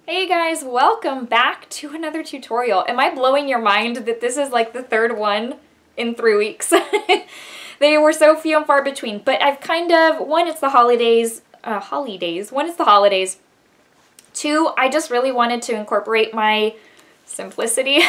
Hey guys, welcome back to another tutorial. Am I blowing your mind that this is like the third one in 3 weeks? They were so few and far between, but I've kind of, one, it's the holidays, two, I just really wanted to incorporate my simplicity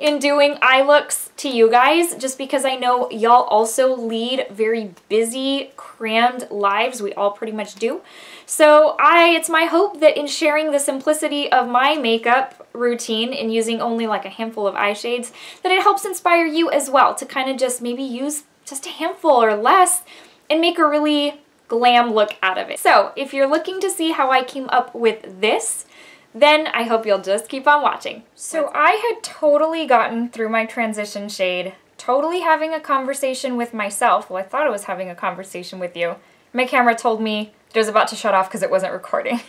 in doing eye looks to you guys, just because I know y'all also lead very busy, crammed lives. We all pretty much do. So it's my hope that in sharing the simplicity of my makeup routine and using only like a handful of eye shades, that it helps inspire you as well to kind of just maybe use just a handful or less and make a really glam look out of it. So if you're looking to see how I came up with this, then I hope you'll just keep on watching. So I had totally gotten through my transition shade, totally having a conversation with myself. Well, I thought I was having a conversation with you. My camera told me it was about to shut off because it wasn't recording.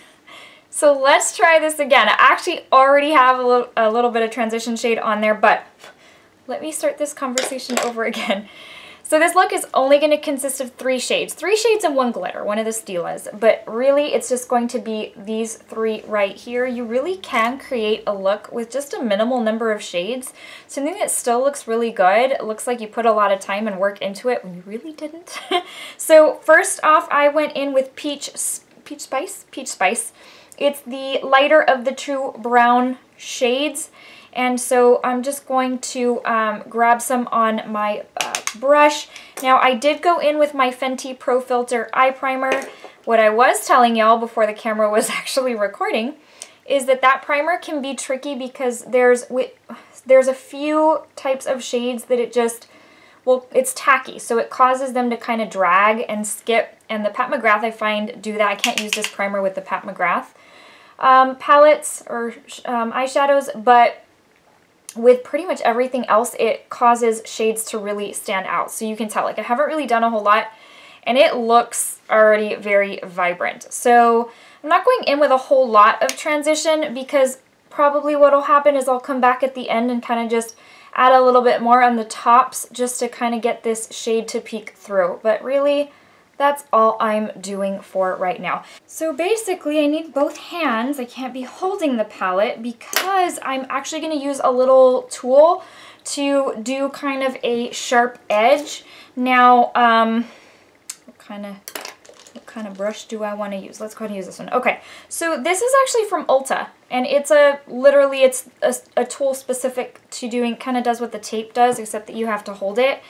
So let's try this again. I actually already have a little bit of transition shade on there, but let me start this conversation over again. So this look is only going to consist of 3 shades. 3 shades and 1 glitter, one of the Stilas. But really, it's just going to be these 3 right here. You really can create a look with just a minimal number of shades. Something that still looks really good. It looks like you put a lot of time and work into it when you really didn't. So first off, I went in with Peach Spice. It's the lighter of the 2 brown shades. And so I'm just going to grab some on my brush. Now I did go in with my Fenty Pro Filter eye primer. What I was telling y'all before the camera was actually recording is that that primer can be tricky because there's a few types of shades that it just, well, it's tacky, so it causes them to kind of drag and skip, and the Pat McGrath I find do that. I can't use this primer with the Pat McGrath palettes or eyeshadows, but with pretty much everything else, it causes shades to really stand out. So you can tell, like, I haven't really done a whole lot, and it looks already very vibrant. So I'm not going in with a whole lot of transition because probably what will happen is I'll come back at the end and kind of just add a little bit more on the tops just to kind of get this shade to peek through. But really, that's all I'm doing for right now. So basically I need both hands. I can't be holding the palette because I'm actually going to use a little tool to do kind of a sharp edge. Now, what kind of brush do I want to use? Let's go ahead and use this one. Okay, so this is actually from Ulta, and it's literally a tool specific to doing, kind of does what the tape does, except that you have to hold it.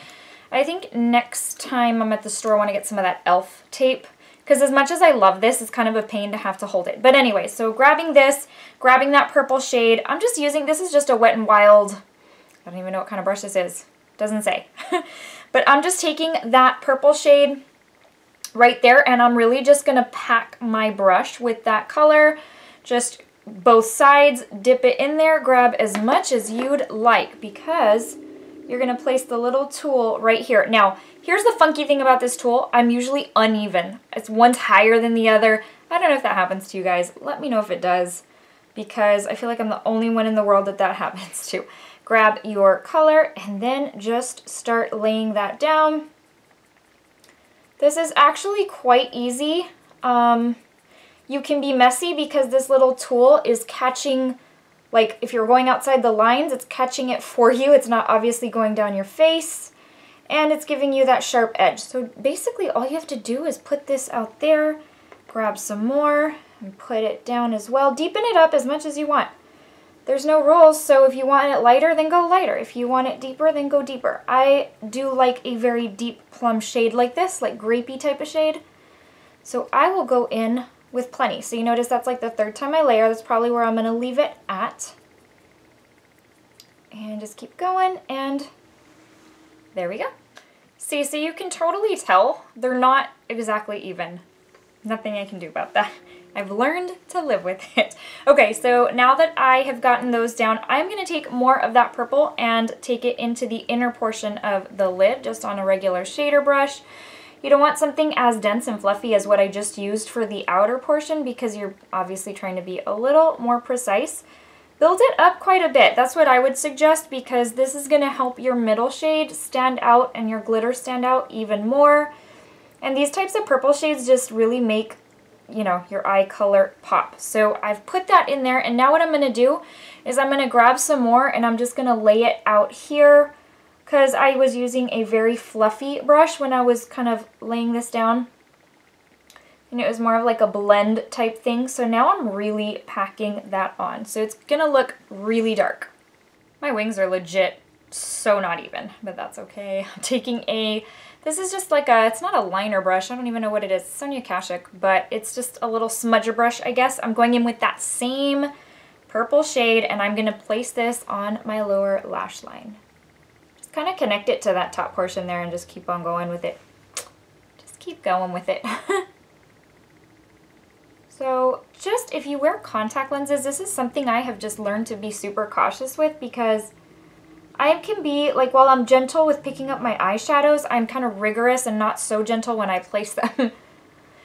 I think next time I'm at the store I want to get some of that e.l.f. tape, because as much as I love this, it's kind of a pain to have to hold it. But anyway, so grabbing this, grabbing that purple shade, I'm just using, this is just a Wet n Wild, I don't even know what kind of brush this is, doesn't say. But I'm just taking that purple shade right there, and I'm really just going to pack my brush with that color, just both sides, dip it in there, grab as much as you'd like, because you're going to place the little tool right here. Now, here's the funky thing about this tool. I'm usually uneven. It's one's higher than the other. I don't know if that happens to you guys. Let me know if it does, because I feel like I'm the only one in the world that that happens to. Grab your color and then just start laying that down. This is actually quite easy. You can be messy because this little tool is catching, like if you're going outside the lines, it's catching it for you. It's not obviously going down your face, and it's giving you that sharp edge. So basically all you have to do is put this out there, grab some more, and put it down as well. Deepen it up as much as you want. There's no rules, so if you want it lighter, then go lighter. If you want it deeper, then go deeper. I do like a very deep plum shade like this, like grapey type of shade. So I will go in with plenty. So you notice that's like the 3rd time I layer. That's probably where I'm going to leave it at. And just keep going, and there we go. See, so you can totally tell they're not exactly even. Nothing I can do about that. I've learned to live with it. Okay, so now that I have gotten those down, I'm going to take more of that purple and take it into the inner portion of the lid, just on a regular shader brush. You don't want something as dense and fluffy as what I just used for the outer portion, because you're obviously trying to be a little more precise. Build it up quite a bit. That's what I would suggest, because this is going to help your middle shade stand out and your glitter stand out even more. And these types of purple shades just really make you know, your eye color pop. So I've put that in there, and now what I'm going to do is I'm going to grab some more and I'm just going to lay it out here because I was using a very fluffy brush when I was kind of laying this down. And it was more of like a blend type thing. So now I'm really packing that on. So it's going to look really dark. My wings are legit so not even, but that's okay. I'm taking this is just like it's not a liner brush. I don't even know what it is. It's Sonia Kashuk, but it's just a little smudger brush, I guess. I'm going in with that same purple shade, and I'm going to place this on my lower lash line. Just kind of connect it to that top portion there and just keep on going with it. Just keep going with it. So just if you wear contact lenses, this is something I have just learned to be super cautious with, because I can be, like, while I'm gentle with picking up my eyeshadows, I'm kind of rigorous and not so gentle when I place them.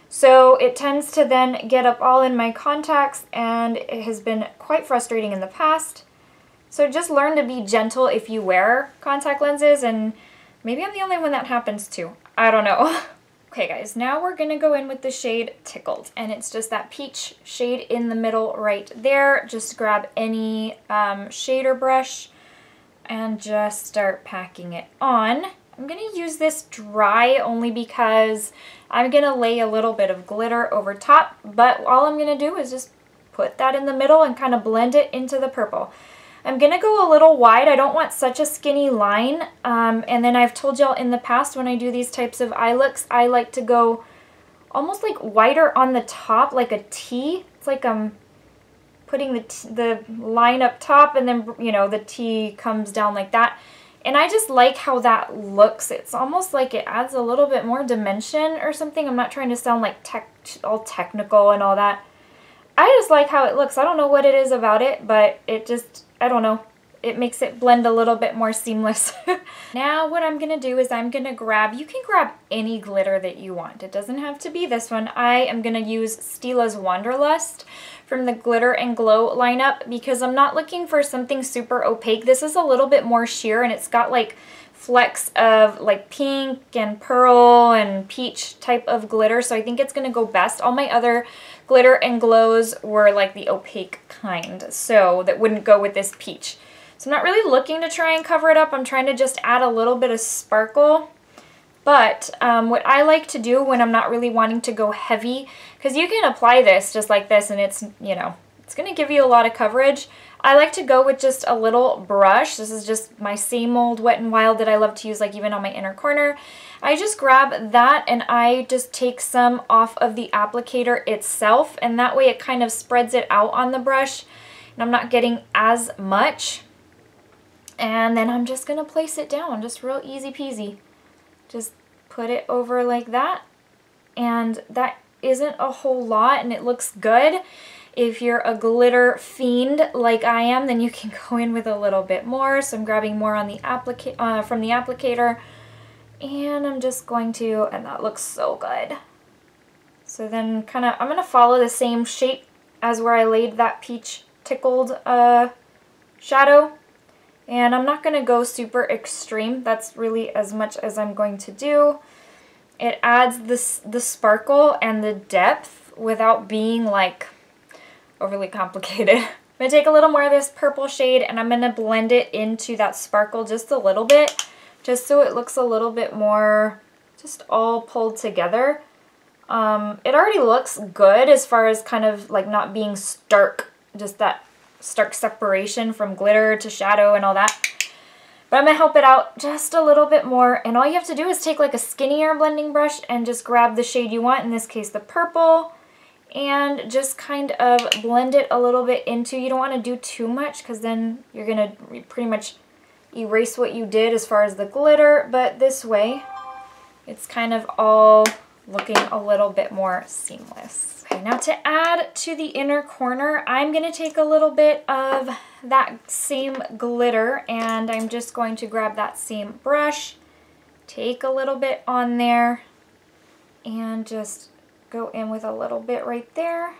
So it tends to then get up all in my contacts, and it has been quite frustrating in the past. So just learn to be gentle if you wear contact lenses, and maybe I'm the only one that happens to. I don't know. Okay guys, now we're going to go in with the shade Tickled, and it's just that peach shade in the middle right there. Just grab any shader brush and just start packing it on. I'm going to use this dry only because I'm going to lay a little bit of glitter over top, but all I'm going to do is just put that in the middle and kind of blend it into the purple. I'm going to go a little wide. I don't want such a skinny line, and then I've told y'all in the past when I do these types of eye looks, I like to go almost like wider on the top, like a T. It's like I'm putting the line up top, and then, you know, the T comes down like that. And I just like how that looks. It's almost like it adds a little bit more dimension or something. I'm not trying to sound like all technical and all that. I just like how it looks. I don't know what it is about it, but it just, I don't know. It makes it blend a little bit more seamless. Now what I'm going to do is I'm going to grab, you can grab any glitter that you want. It doesn't have to be this one. I am going to use Stila's Wanderlust from the Glitter and Glow lineup because I'm not looking for something super opaque. This is a little bit more sheer, and it's got like flecks of like pink and pearl and peach type of glitter, so I think it's going to go best. All my other glitter and glows were like the opaque kind, so that wouldn't go with this peach. So I'm not really looking to try and cover it up. I'm trying to just add a little bit of sparkle. But what I like to do when I'm not really wanting to go heavy, because you can apply this just like this and it's, you know, it's going to give you a lot of coverage. I like to go with just a little brush. This is just my same old Wet n Wild that I love to use like even on my inner corner. I just grab that and I just take some off of the applicator itself, and that way it kind of spreads it out on the brush and I'm not getting as much. And then I'm just going to place it down, just real easy peasy. Just put it over like that, and that isn't a whole lot and it looks good. If you're a glitter fiend like I am, then you can go in with a little bit more. So I'm grabbing more on the from the applicator, and I'm just going to, and that looks so good. So then kind of, I'm going to follow the same shape as where I laid that peach tickled shadow. And I'm not going to go super extreme. That's really as much as I'm going to do. It adds the sparkle and the depth without being like overly complicated. I'm going to take a little more of this purple shade and I'm going to blend it into that sparkle just a little bit, just so it looks a little bit more just all pulled together. It already looks good as far as kind of like not being stark, just that stark separation from glitter to shadow and all that. But I'm going to help it out just a little bit more, and all you have to do is take like a skinnier blending brush and just grab the shade you want, in this case the purple, and just kind of blend it a little bit into, you don't want to do too much because then you're going to pretty much erase what you did as far as the glitter, but this way it's kind of all looking a little bit more seamless. Okay, now to add to the inner corner, I'm going to take a little bit of that same glitter and I'm just going to grab that same brush, take a little bit on there, and just go in with a little bit right there.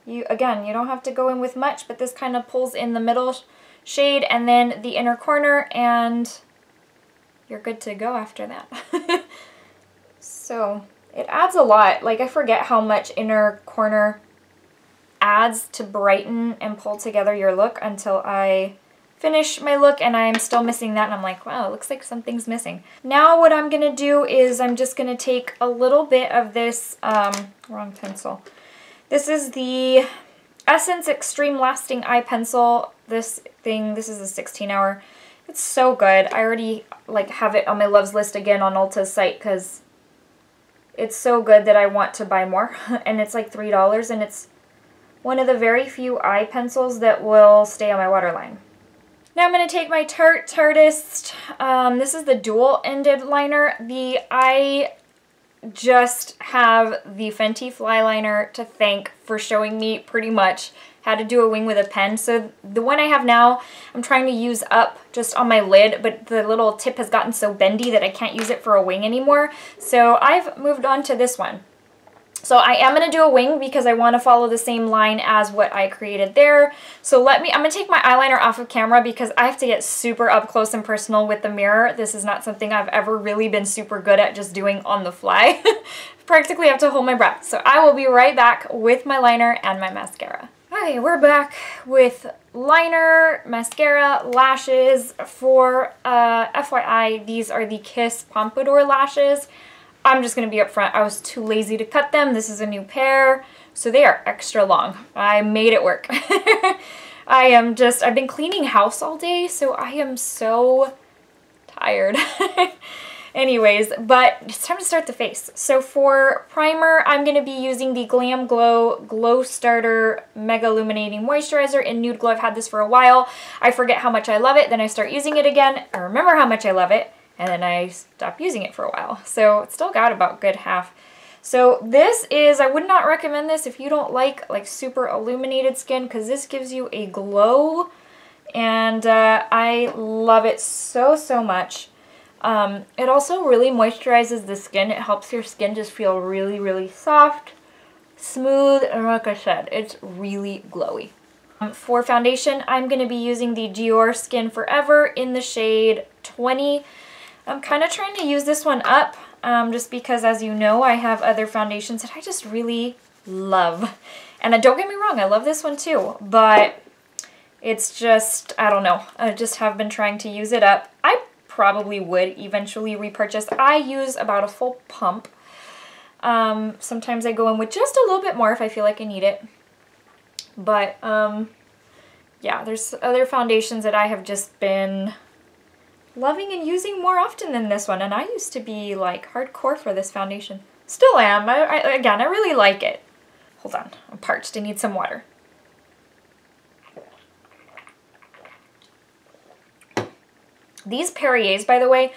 Again, you don't have to go in with much, but this kind of pulls in the middle shade and then the inner corner, and you're good to go after that. So It adds a lot. Like, I forget how much inner corner adds to brighten and pull together your look until I finish my look, and I'm still missing that, and I'm like, wow, it looks like something's missing. Now what I'm gonna do is I'm just gonna take a little bit of this, wrong pencil. This is the Essence Extreme Lasting Eye Pencil. This is a 16 hour. It's so good. I already like have it on my loves list again on Ulta's site because it's so good that I want to buy more. And it's like $3, and it's one of the very few eye pencils that will stay on my waterline. Now I'm going to take my Tarte Tartist. This is the dual-ended liner. I just have the Fenty Fly Liner to thank for showing me pretty much how to do a wing with a pen. So the one I have now, I'm trying to use up just on my lid, but the little tip has gotten so bendy that I can't use it for a wing anymore. So I've moved on to this one. So I am going to do a wing because I want to follow the same line as what I created there. So I'm going to take my eyeliner off of camera because I have to get super up close and personal with the mirror. This is not something I've ever really been super good at just doing on the fly. Practically have to hold my breath. So I will be right back with my liner and my mascara. Okay, we're back with liner, mascara, lashes. For FYI, these are the Kiss Pompadour lashes. I'm just going to be upfront. I was too lazy to cut them. This is a new pair, so they are extra long. I made it work. I've been cleaning house all day, so I am so tired. Anyways, but it's time to start the face. So for primer, I'm going to be using the Glamglow Glowstarter Mega Illuminating Moisturizer in Nude Glow. I've had this for a while. I forget how much I love it, then I start using it again. I remember how much I love it, and then I stopped using it for a while. So it's still got about good half. So this is, I would not recommend this if you don't like super illuminated skin, because this gives you a glow, and I love it so, so much. It also really moisturizes the skin. It helps your skin just feel really, really soft, smooth, and like I said, it's really glowy. For foundation, I'm going to be using the Diorskin Forever in the shade 20. I'm kind of trying to use this one up, just because, as you know, I have other foundations that I just really love. And don't get me wrong, I love this one too, but it's just, I don't know, I just have been trying to use it up. I probably would eventually repurchase. I use about a full pump. Sometimes I go in with just a little bit more if I feel like I need it. But, yeah, there's other foundations that I have just been loving and using more often than this one, and I used to be like hardcore for this foundation. Still am. Again, I really like it. Hold on, I'm parched. I need some water. These Perriers, by the way,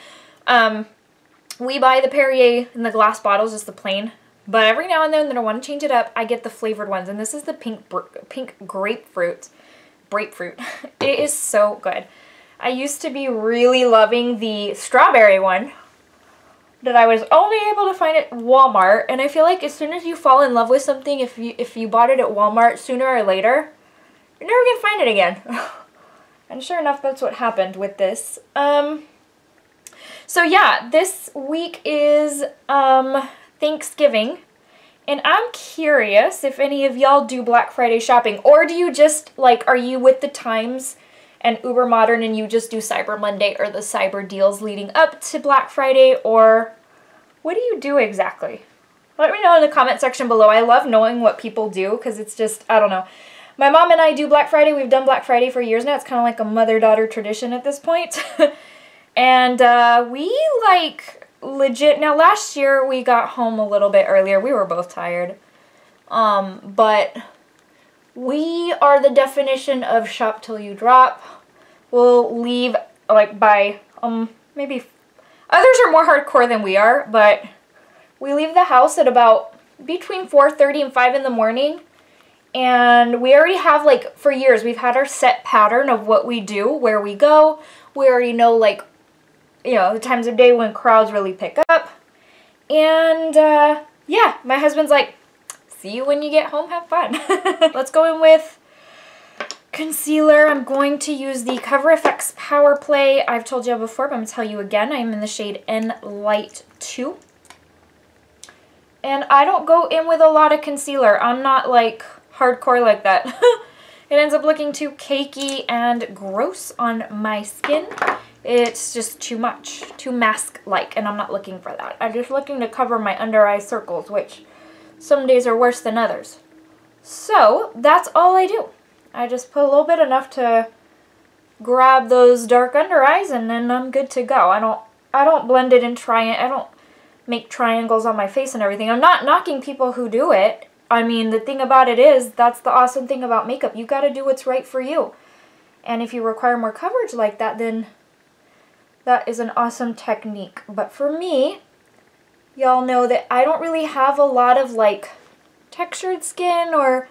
we buy the Perrier in the glass bottles, just the plain, but every now and then that I want to change it up, I get the flavored ones, and this is the pink grapefruit. It is so good. I used to be really loving the strawberry one that I was only able to find at Walmart, and I feel like as soon as you fall in love with something, if you bought it at Walmart, sooner or later, you're never going to find it again. And sure enough, that's what happened with this. So yeah, this week is Thanksgiving, and I'm curious if any of y'all do Black Friday shopping, or do you just, are you with the times and uber modern and you just do Cyber Monday or the cyber deals leading up to Black Friday, or what do you do exactly? Let me know in the comment section below. I love knowing what people do, because it's just, I don't know. My mom and I do Black Friday. We've done Black Friday for years now. It's kind of like a mother-daughter tradition at this point. And we legit, now last year we got home a little bit earlier. We were both tired. But we are the definition of shop till you drop. We'll leave by, maybe, others are more hardcore than we are, but we leave the house at about between 4:30 and 5 in the morning. And we already have, for years, we've had our set pattern of what we do, where we go. We already know, the times of day when crowds really pick up. And, yeah, my husband's like, see you when you get home, have fun. Let's go in with concealer. I'm going to use the Cover FX Power Play. I've told you before, but I'm going to tell you again. I'm in the shade N Light 2. And I don't go in with a lot of concealer. I'm not like hardcore like that. It ends up looking too cakey and gross on my skin. It's just too much, too mask-like, and I'm not looking for that. I'm just looking to cover my under eye circles, which some days are worse than others. So that's all I do. I just put a little bit, enough to grab those dark under eyes, and then I'm good to go. I don't blend it and I don't make triangles on my face and everything. I'm not knocking people who do it. I mean, the thing about it is, that's the awesome thing about makeup. You got to do what's right for you. And if you require more coverage like that, then that is an awesome technique. But for me, y'all know that I don't really have a lot of like textured skin or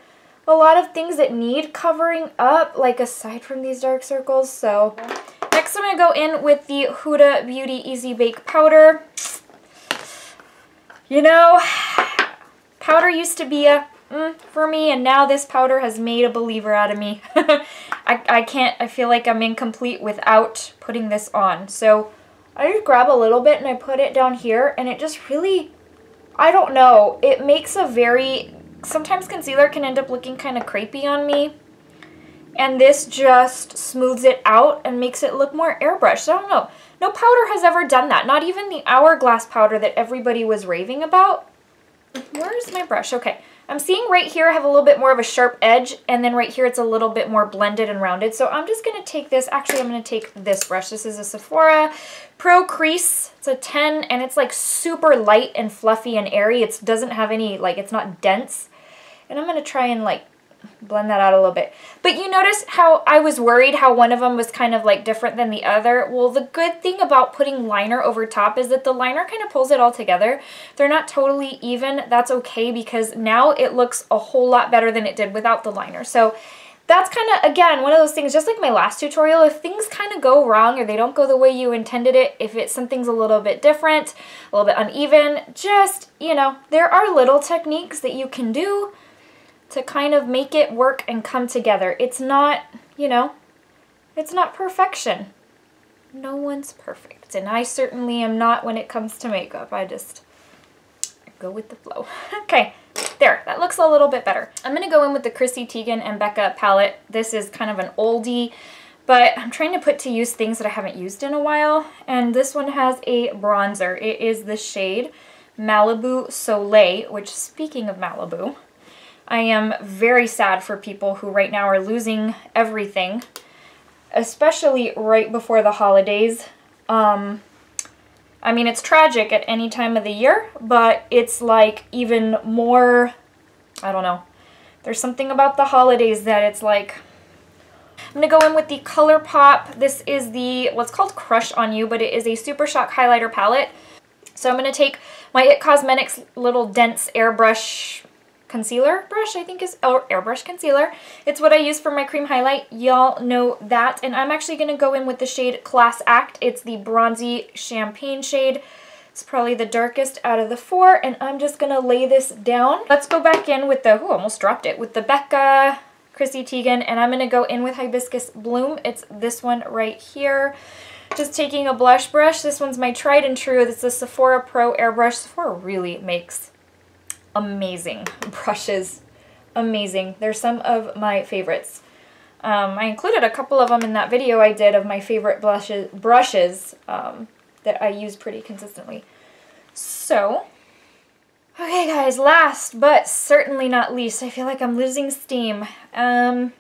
a lot of things that need covering up, like aside from these dark circles. So next I'm going to go in with the Huda Beauty Easy Bake Powder. You know, powder used to be a for me, and now this powder has made a believer out of me. I feel like I'm incomplete without putting this on. So I just grab a little bit and I put it down here, and it just really, I don't know, it makes a very, sometimes concealer can end up looking kind of crepey on me. And this just smooths it out and makes it look more airbrushed. I don't know. No powder has ever done that. Not even the Hourglass powder that everybody was raving about. Where's my brush? Okay. I'm seeing right here I have a little bit more of a sharp edge, and then right here it's a little bit more blended and rounded. So I'm just going to take this. Actually, I'm going to take this brush. This is a Sephora Pro Crease. It's a 10, and it's like super light and fluffy and airy. It doesn't have any, like, it's not dense. And I'm going to try and like blend that out a little bit. But you notice how I was worried how one of them was kind of like different than the other? Well, the good thing about putting liner over top is that the liner kind of pulls it all together. They're not totally even. That's okay, because now it looks a whole lot better than it did without the liner. So that's kind of, again, one of those things, just like my last tutorial, if things kind of go wrong or they don't go the way you intended it, if something's a little bit different, a little bit uneven, just, you know, there are little techniques that you can do to kind of make it work and come together. It's not, you know, it's not perfection. No one's perfect. And I certainly am not when it comes to makeup. I go with the flow. Okay, there. That looks a little bit better. I'm going to go in with the Chrissy, Teigen, and Becca palette. This is kind of an oldie, but I'm trying to put to use things that I haven't used in a while. And this one has a bronzer. It is the shade Malibu Soleil, which, speaking of Malibu, I am very sad for people who right now are losing everything, especially right before the holidays. I mean, it's tragic at any time of the year, but it's like even more, I don't know. There's something about the holidays that it's like, I'm going to go in with the ColourPop. This is the, what's called Crush on You, but it is a Super Shock highlighter palette. So I'm going to take my IT Cosmetics little dense airbrush concealer brush, I think is, or airbrush concealer. It's what I use for my cream highlight. Y'all know that. And I'm actually going to go in with the shade Class Act. It's the bronzy champagne shade. It's probably the darkest out of the four, and I'm just going to lay this down. Let's go back in with the, almost dropped it, with the Becca, Chrissy Teigen, and I'm going to go in with Hibiscus Bloom. It's this one right here. Just taking a blush brush. This one's my tried and true. This is the Sephora Pro Airbrush. Sephora really makes amazing brushes. Amazing. They're some of my favorites. I included a couple of them in that video I did of my favorite brushes that I use pretty consistently. So, okay guys, last but certainly not least, I feel like I'm losing steam. I'm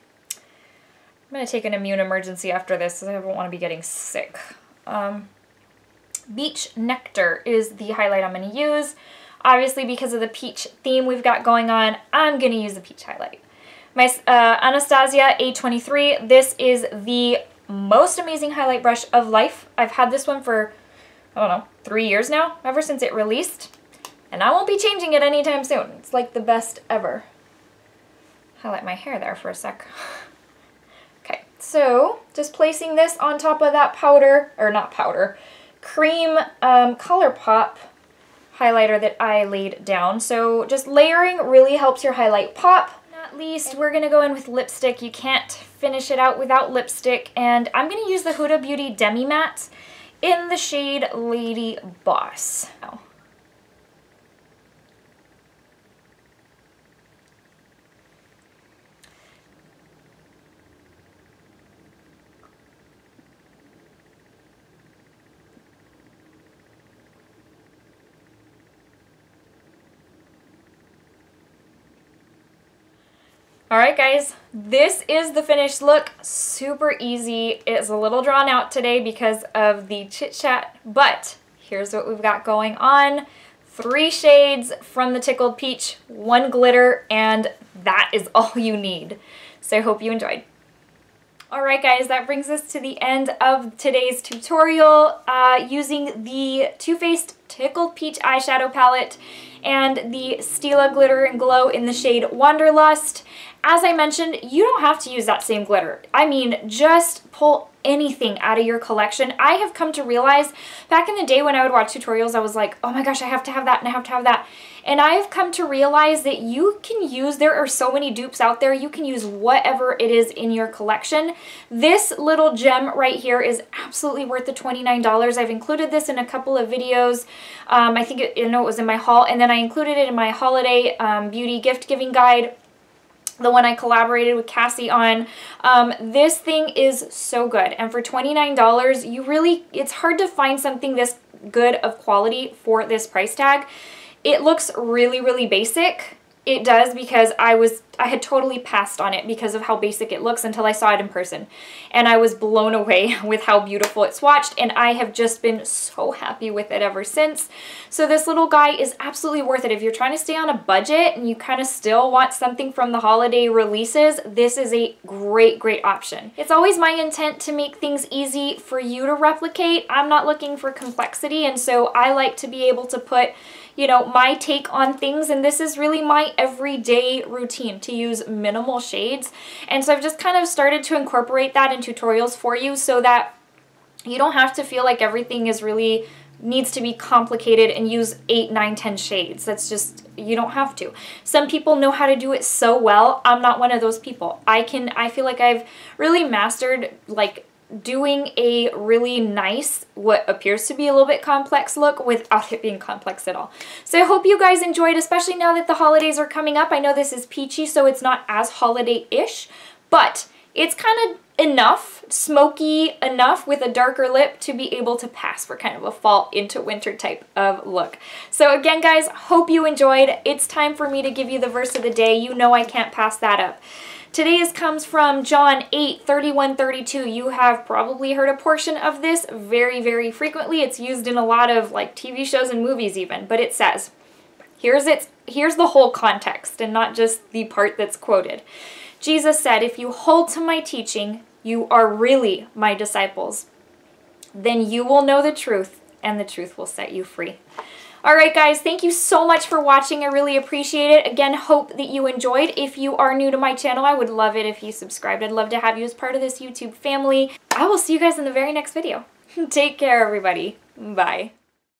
going to take an immune emergency after this because I don't want to be getting sick. Beach Nectar is the highlight I'm going to use. Obviously, because of the peach theme we've got going on, I'm going to use the peach highlight. My Anastasia A23, this is the most amazing highlight brush of life. I've had this one for, I don't know, 3 years now, ever since it released. And I won't be changing it anytime soon. It's like the best ever. Highlight my hair there for a sec. Okay, so just placing this on top of that powder, or not powder, cream ColourPop highlighter that I laid down. So just layering really helps your highlight pop. Not least, we're going to go in with lipstick. You can't finish it out without lipstick. And I'm going to use the Huda Beauty Demi Matte in the shade Lady Boss. Alright guys, this is the finished look. Super easy. It's a little drawn out today because of the chit chat, but here's what we've got going on. 3 shades from the Tickled Peach, 1 glitter, and that is all you need. So I hope you enjoyed. Alright guys, that brings us to the end of today's tutorial using the Too Faced Tickled Peach eyeshadow palette and the Stila Glitter and Glow in the shade Wanderlust. As I mentioned, you don't have to use that same glitter. I mean, just pull anything out of your collection. I have come to realize, back in the day when I would watch tutorials, I was like, oh my gosh, I have to have that and I have to have that. And I have come to realize that you can use, there are so many dupes out there, you can use whatever it is in your collection. This little gem right here is absolutely worth the $29. I've included this in a couple of videos. I think it was in my haul, and then I included it in my holiday beauty gift giving guide, the one I collaborated with Cassie on. This thing is so good, and for $29, it's hard to find something this good of quality for this price tag. It looks really, really basic. It does, because I had totally passed on it because of how basic it looks until I saw it in person. And I was blown away with how beautiful it swatched, and I have just been so happy with it ever since. So this little guy is absolutely worth it. If you're trying to stay on a budget and you kind of still want something from the holiday releases, this is a great, great option. It's always my intent to make things easy for you to replicate. I'm not looking for complexity, and so I like to be able to put, you know, my take on things, and this is really my everyday routine, to use minimal shades. And so I've just kind of started to incorporate that in tutorials for you so that you don't have to feel like everything is really needs to be complicated and use 8, 9, 10 shades. That's just, you don't have to. Some people know how to do it so well. I'm not one of those people. I feel like I've really mastered like doing a really nice, what appears to be a little bit complex look without it being complex at all. So I hope you guys enjoyed, especially now that the holidays are coming up. I know this is peachy, so it's not as holiday-ish, but it's kind of enough, smoky enough with a darker lip to be able to pass for kind of a fall into winter type of look. So again, guys, hope you enjoyed. It's time for me to give you the verse of the day. You know I can't pass that up. Today's comes from John 8:31-32. You have probably heard a portion of this very, very frequently. It's used in a lot of like TV shows and movies even, but it says, here's the whole context and not just the part that's quoted. Jesus said, "If you hold to my teaching, you are really my disciples. Then you will know the truth, and the truth will set you free." Alright guys, thank you so much for watching. I really appreciate it. Again, hope that you enjoyed. If you are new to my channel, I would love it if you subscribed. I'd love to have you as part of this YouTube family. I will see you guys in the very next video. Take care, everybody. Bye.